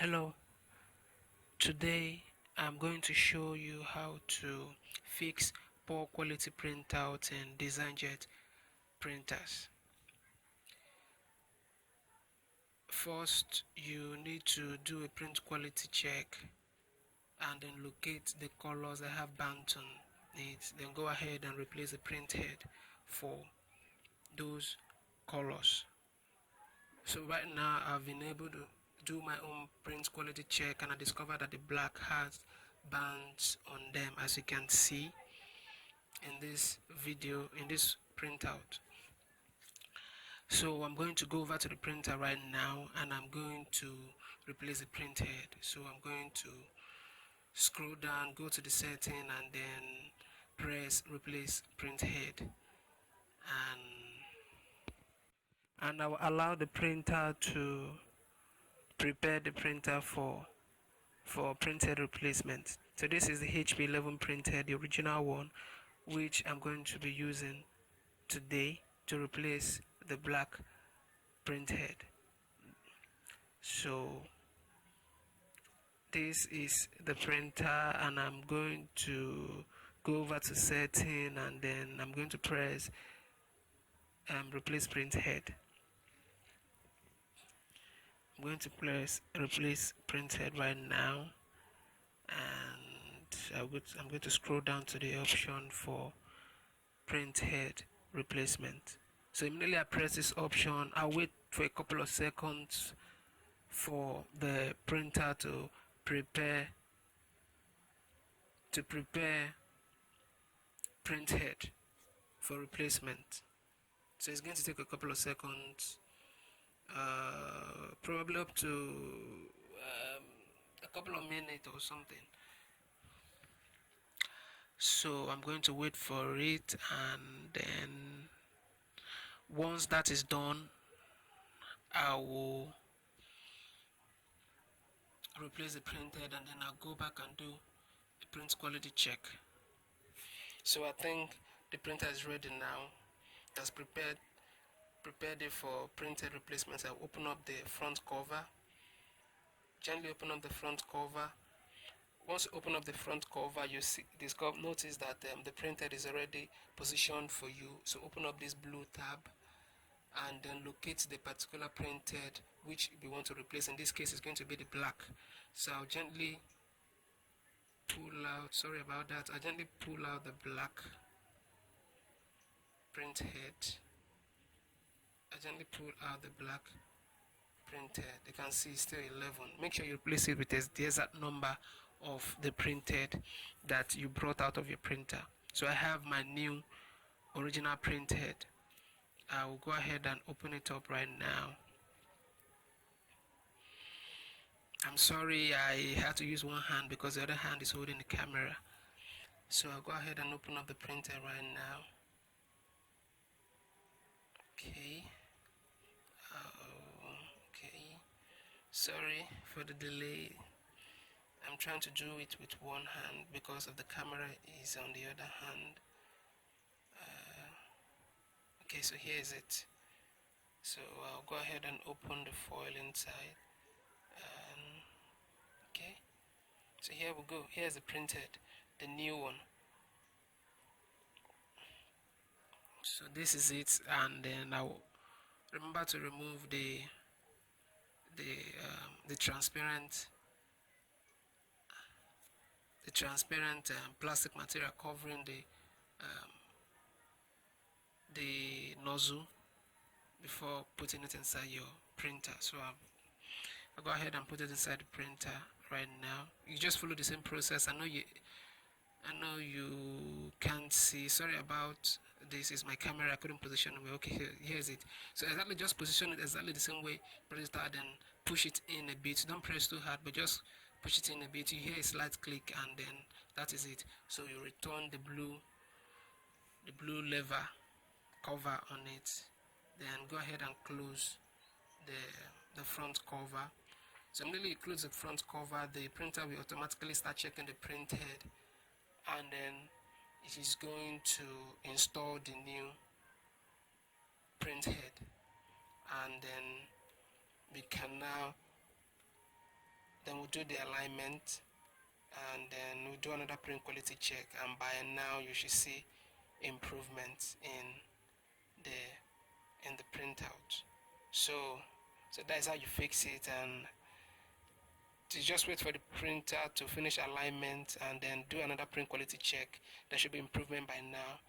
Hello, today I'm going to show you how to fix poor quality printouts in Designjet printers. First, you need to do a print quality check and then locate the colors that have bands on it. Then go ahead and replace the print head for those colors. So right now I've been able to do my own print quality check and I discovered that the black has bands on them, as you can see in this video, in this printout. So I'm going to go over to the printer right now and I'm going to replace the print head. So I'm going to scroll down, go to the setting and then press replace print head, and I will allow the printer to prepare the printer for printhead replacement. So this is the HP11 printhead, the original one, which I'm going to be using today to replace the black printhead. So this is the printer and I'm going to go over to setting and then I'm going to press replace printhead. I'm going to press replace printhead right now, and I'm going to scroll down to the option for printhead replacement. So immediately I press this option, I'll wait for a couple of seconds for the printer to prepare printhead for replacement. So it's going to take a couple of seconds, probably up to a couple of minutes or something. So I'm going to wait for it, and then once that is done, I will replace the printhead and then I'll go back and do a print quality check. So I think the printer is ready now. It has prepared it for printhead replacements. I'll open up the front cover. Gently open up the front cover. Once you open up the front cover, you notice that the printhead is already positioned for you. So open up this blue tab and then locate the particular printhead which we want to replace. In this case, it's going to be the black. So I'll gently pull out, sorry about that, I'll gently pull out the black printhead. I gently pull out the black printhead. You can see it's still 11. Make sure you place it with the exact number of the printhead that you brought out of your printer. So I have my new original printhead. I will go ahead and open it up right now. I'm sorry I had to use one hand because the other hand is holding the camera. So I'll go ahead and open up the printer right now. Okay. Okay. Sorry for the delay. I'm trying to do it with one hand because of the camera is on the other hand. Okay, so here is it. So I'll go ahead and open the foil inside. Okay, so here we go. Here's the printed, the new one. So this is it, and then I'll remember to remove the transparent plastic material covering the nozzle before putting it inside your printer. So I'll go ahead and put it inside the printer right now. You just follow the same process. I know you can't see. Sorry about this. Is my camera? I couldn't position it. Okay, here's it. So exactly, just position it exactly the same way. Press start and push it in a bit. Don't press too hard, but just push it in a bit. You hear a slight click, and then that is it. So you return the blue lever cover on it. Then go ahead and close the front cover. So immediately you close the front cover, the printer will automatically start checking the print head, and then it is going to install the new print head, and then we can now Then we'll do the alignment, and then we'll do another print quality check, and by now you should see improvements in the printout. So that's how you fix it, and to just wait for the printer to finish alignment and then do another print quality check. There should be improvement by now.